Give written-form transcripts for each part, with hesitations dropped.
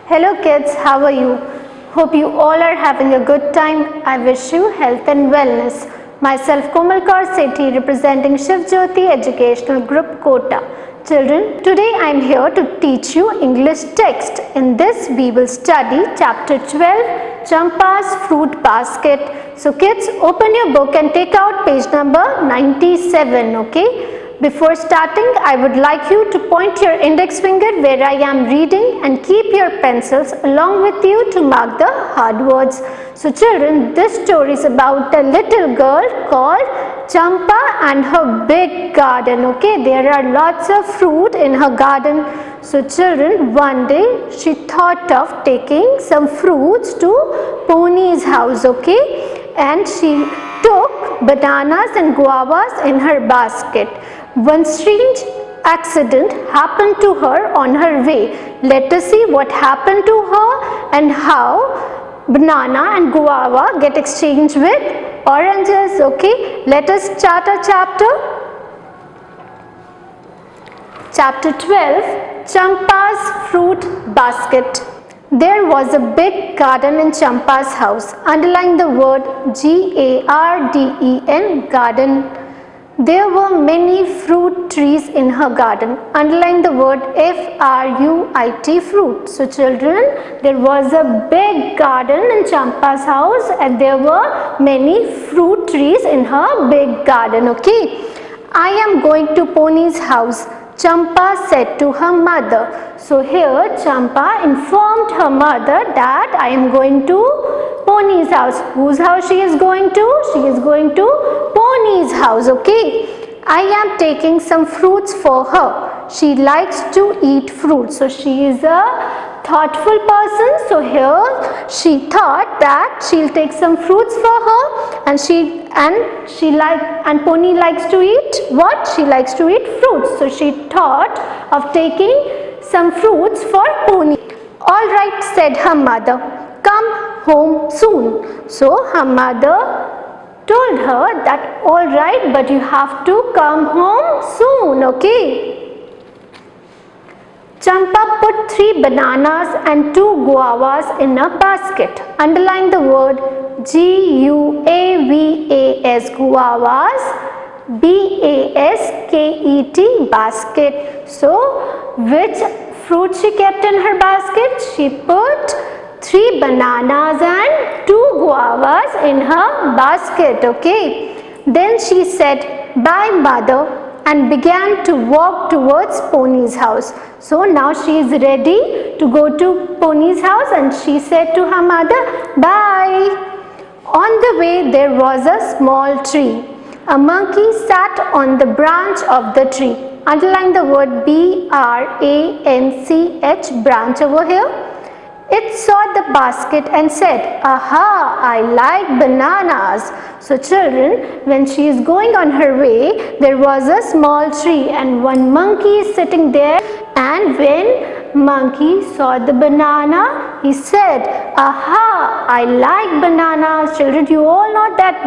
Hello kids, how are you? Hope you all are having a good time. I wish you health and wellness. Myself Komal Kaur Sethi representing Shiv Jyoti Educational Group Kota. Children, today I am here to teach you English text. In this we will study chapter 12, Champa's Fruit Basket. So kids, open your book and take out page number 97, okay? Before starting, I would like you to point your index finger where I am reading and keep your pencils along with you to mark the hard words. So children, this story is about a little girl called Champa and her big garden. Okay, there are lots of fruit in her garden. So children, one day she thought of taking some fruits to Pony's house. Okay, and she took bananas and guavas in her basket. One strange accident happened to her on her way. Let us see what happened to her and how banana and guava get exchanged with oranges. Okay, let us start our chapter. Chapter 12, Champa's Fruit Basket. There was a big garden in Champa's house. Underline the word Garden, garden. There were many fruit trees in her garden. Underline the word Fruit, fruit. So children, there was a big garden in Champa's house and there were many fruit trees in her big garden. Okay, I am going to Pony's house, Champa said to her mother. So here Champa informed her mother that I am going to Pony's house. Whose house she is going to? She is going to Pony's house. Okay, I am taking some fruits for her. She likes to eat fruit. So she is a thoughtful person. So here she thought that she'll take some fruits for her, and Pony likes to eat what? She likes to eat fruits. So she thought of taking some fruits for Pony. All right, said her mother. Come home soon. So her mother told her that all right, but you have to come home soon. Okay. Champa put 3 bananas and 2 guavas in a basket. Underline the word Guavas, guavas, basket, basket. So which fruit she kept in her basket? She put 3 bananas and 2 guavas in her basket. Okay. Then she said, bye mother, and began to walk towards Pony's house. So now she is ready to go to Pony's house and she said to her mother, bye. On the way there was a small tree. A monkey sat on the branch of the tree. Underline the word branch, branch over here. It saw the basket and said, aha, I like bananas. So children, when she is going on her way, there was a small tree and one monkey is sitting there, and when monkey saw the banana, he said, aha, I like bananas. Children, you all know that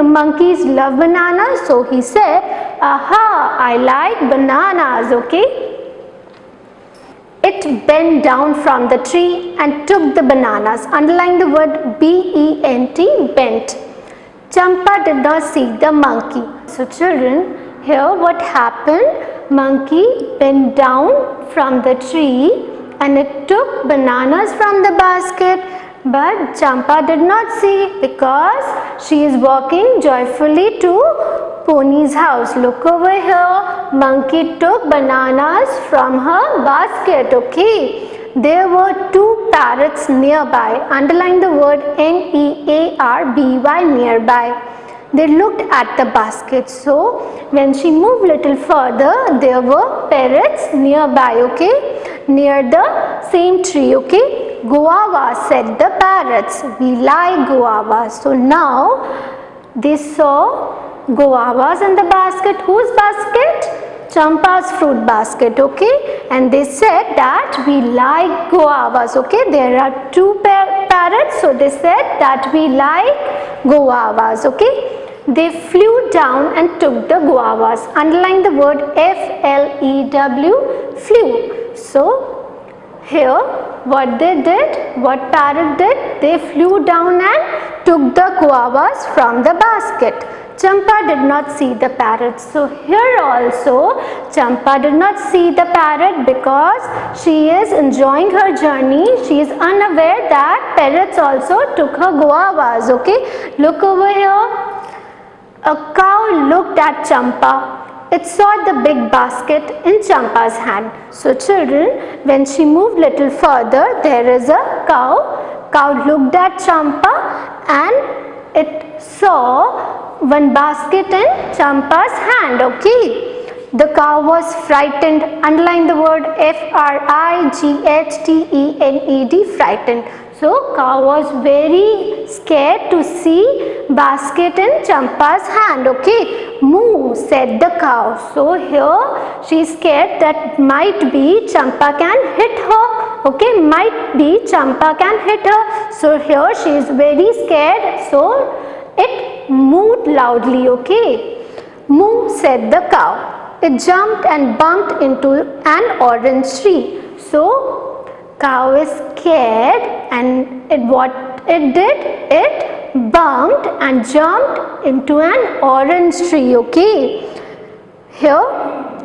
monkeys love bananas. So he said, aha, I like bananas. Okay. It bent down from the tree and took the bananas. Underline the word bent. Champa did not see the monkey. So children, here what happened? Monkey bent down from the tree and it took bananas from the basket. But Champa did not see because she is walking joyfully to Pony's house. Look over here. Monkey took bananas from her basket. Okay. There were 2 parrots nearby. Underline the word nearby, nearby. They looked at the basket. So when she moved little further, there were parrots nearby. Okay. Near the same tree. Okay. Guava, said the parrots. We like guavas. So now they saw guavas in the basket. Whose basket? Champa's fruit basket. Okay, and they said that we like guavas. Okay, there are 2 parrots, so they said that we like guavas. Okay, they flew down and took the guavas. Underline the word flew, flew. So Here, what they did, what parrot did, they flew down and took the guavas from the basket. Champa did not see the parrot. So here also, Champa did not see the parrot because she is enjoying her journey. She is unaware that parrots also took her guavas. Okay, look over here. A cow looked at Champa. It saw the big basket in Champa's hand. So children, when she moved little further, there is a cow. Cow looked at Champa and it saw one basket in Champa's hand. Okay. The cow was frightened. Underline the word Frightted, frightened. So cow was very scared to see basket in Champa's hand. Okay, moo, said the cow. So here she is scared that might be Champa can hit her. Okay, might be Champa can hit her. So here she is very scared. So it mooed loudly. Okay, moo, said the cow. It jumped and bumped into an orange tree. So cow is scared and what it did? It bumped and jumped into an orange tree. Okay. Here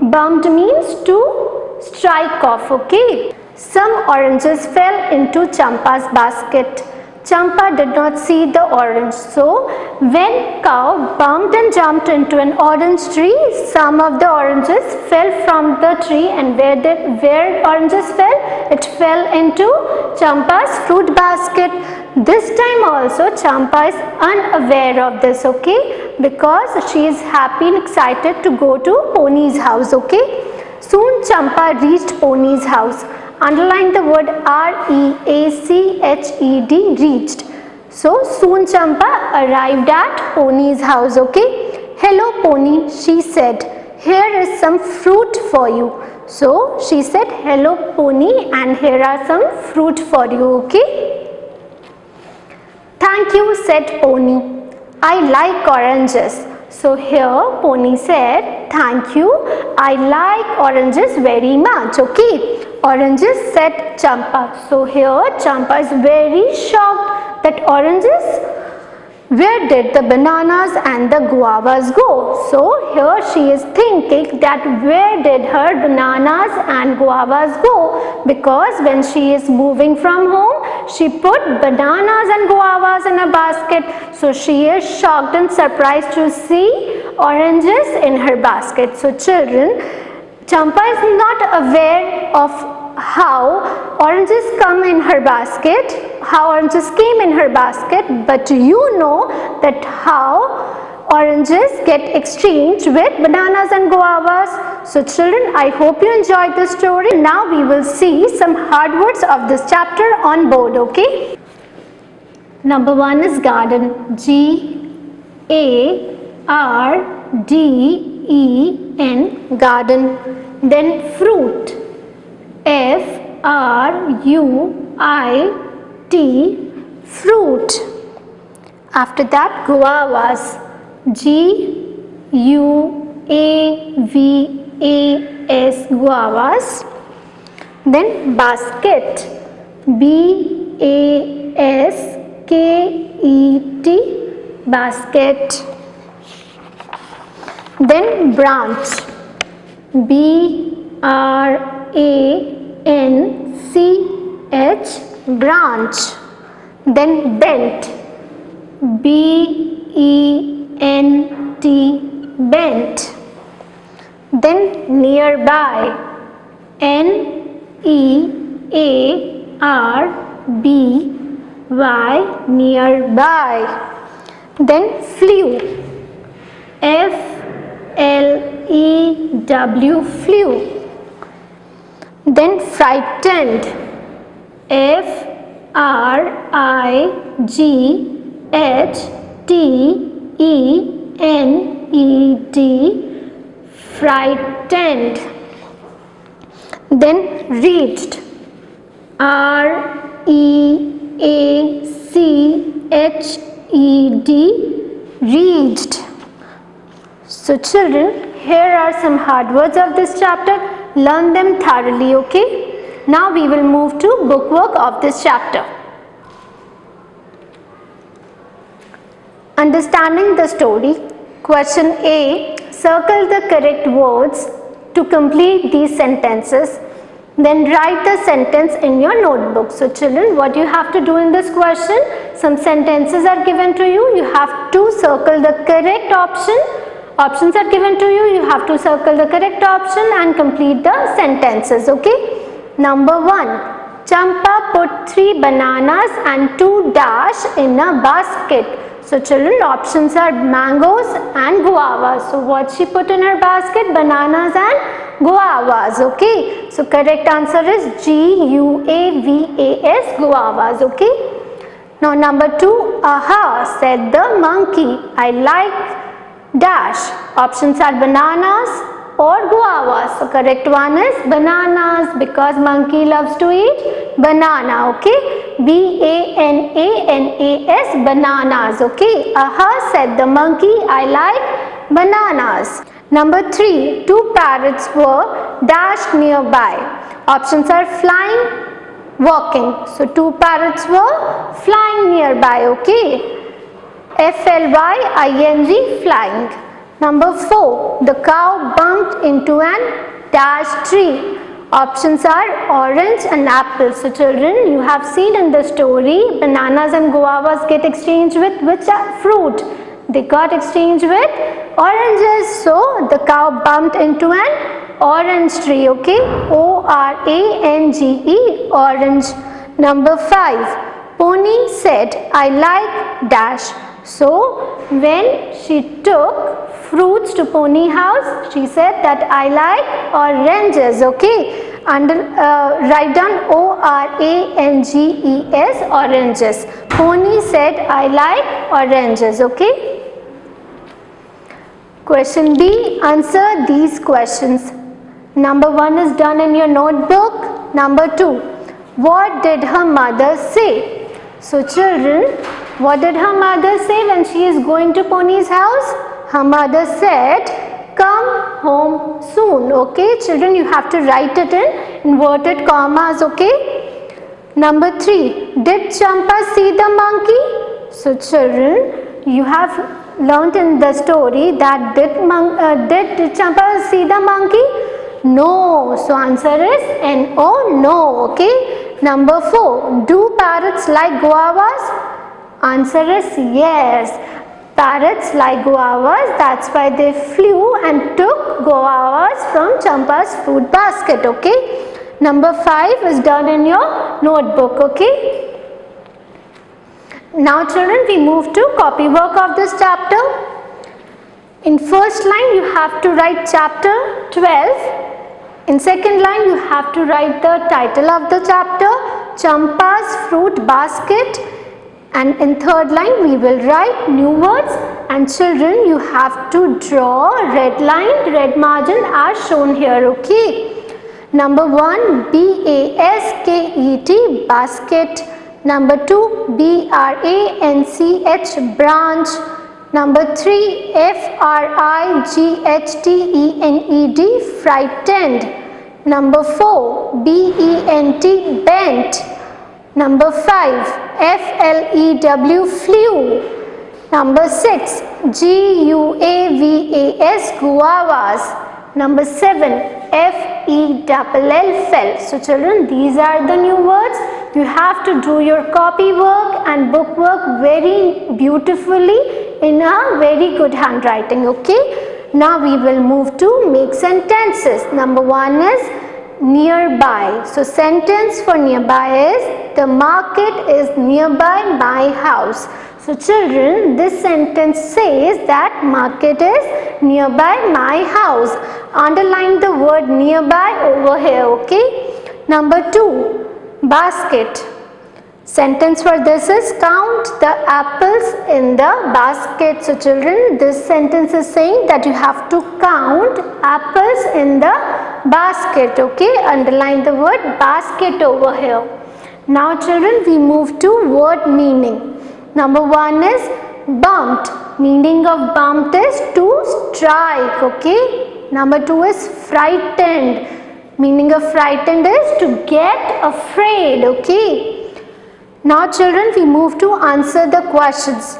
bumped means to strike off. Okay. Some oranges fell into Champa's basket. Champa did not see the orange. So when cow bumped and jumped into an orange tree, some of the oranges fell from the tree, and where oranges fell? It fell into Champa's fruit basket. This time also Champa is unaware of this, okay, because she is happy and excited to go to Pony's house. Okay. Soon Champa reached Pony's house. Underline the word REACHED, reached. So soon Champa arrived at Pony's house. Okay. Hello Pony, she said. Here is some fruit for you. So she said, hello Pony, and here are some fruit for you. Okay. Thank you, said Pony. I like oranges. So here Pony said, thank you, I like oranges very much. Okay. Oranges, said Champa. So here Champa is very shocked that oranges, where did the bananas and the guavas go? So here she is thinking that where did her bananas and guavas go? Because when she is moving from home, she put bananas and guavas in a basket. So she is shocked and surprised to see oranges in her basket. So children, Champa is not aware of how oranges come in her basket, how oranges came in her basket, but you know that how oranges get exchanged with bananas and guavas. So children, I hope you enjoyed this story. Now we will see some hard words of this chapter on board. Okay. Number 1 is garden. GARDEN, garden. Then fruit. FRUIT, fruit. After that, guavas. GUAVAS, guavas. Then basket. BASKET, basket. Then branch. BRANCH, branch. Then bent. BENT, bent. Then nearby. NEARBY, nearby. Then flew. FLEW, flew. Then frightened. FRIGHTENED, frightened. Then reached. REACHED, reached. So children, here are some hard words of this chapter. Learn them thoroughly. Okay. Now we will move to bookwork of this chapter. Understanding the story. Question A. Circle the correct words to complete these sentences. Then write the sentence in your notebook. So children, what you have to do in this question, some sentences are given to you. You have to circle the correct option. Options are given to you. You have to circle the correct option and complete the sentences. Okay. Number 1. Champa put 3 bananas and 2 dash in a basket. So children, options are mangoes and guavas. So what she put in her basket? Bananas and guavas. Okay. So correct answer is Guavas, guavas. Okay. Now number 2. Aha, said the monkey. I like dash. Options are bananas or guavas. So correct one is bananas because monkey loves to eat banana. Okay. Bananas, bananas. Okay. Aha, said the monkey, I like bananas. Number 3. 2 parrots were dashed nearby. Options are flying, walking. So 2 parrots were flying nearby. Okay. Flying, flying. Number 4. The cow bumped into an dash tree. Options are orange and apple. So children, you have seen in the story, bananas and guavas get exchanged with which fruit? They got exchanged with oranges. So the cow bumped into an orange tree. Okay. Orange, orange. Number 5. Pony said, I like dash. So when she took fruits to Pony house, she said that I like oranges. Okay. Write down Oranges, oranges. Pony said I like oranges. Okay. Question B. Answer these questions. Number 1 is done in your notebook. Number 2. What did her mother say? So children, what did her mother say when she is going to Pony's house? Her mother said, come home soon. Okay, children, you have to write it in inverted commas. Okay. Number 3. Did Champa see the monkey? So children, you have learnt in the story that did Champa see the monkey? No. So answer is No. No. Okay. Number 4. Do parrots like guavas? Answer is yes. Parrots like guavas, that's why they flew and took guavas from Champa's fruit basket. Okay. Number 5 is done in your notebook. Okay. Now children, we move to copy work of this chapter. In first line you have to write chapter 12. In second line you have to write the title of the chapter, Champa's fruit basket. And in third line we will write new words, and children you have to draw red line, red margin are shown here. Okay. Number 1 basket, basket. Number 2 branch, branch. Number 3 frightening, frightened. Number 4 bent, bent. Number 5 flew. Number 6 guavas, guavas. Number 7 fell. So children, these are the new words. You have to do your copy work and book work very beautifully in a very good handwriting. Okay. Now we will move to make sentences. Number 1 is nearby. So sentence for nearby is, the market is nearby my house. So children, this sentence says that market is nearby my house. Underline the word nearby over here. Okay. Number 2, basket. Sentence for this is, count the apples in the basket. So children, this sentence is saying that you have to count apples in the basket. Okay. Underline the word basket over here. Now children, we move to word meaning. Number 1 is bumped. Meaning of bumped is to strike. Okay. Number 2 is frightened. Meaning of frightened is to get afraid. Okay. Now children, we move to answer the questions.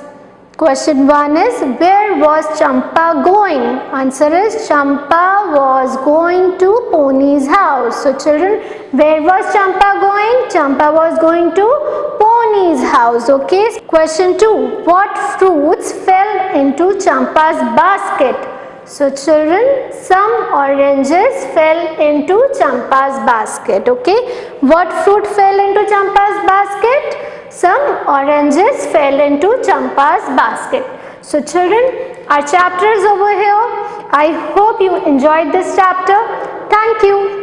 Question 1 is, where was Champa going? Answer is, Champa was going to Pony's house. So children, where was Champa going? Champa was going to Pony's house. Okay. Question 2, what fruits fell into Champa's basket? So children, some oranges fell into Champa's basket. Okay. What fruit fell into Champa's basket? Some oranges fell into Champa's basket. So children, our chapter is over here. I hope you enjoyed this chapter. Thank you.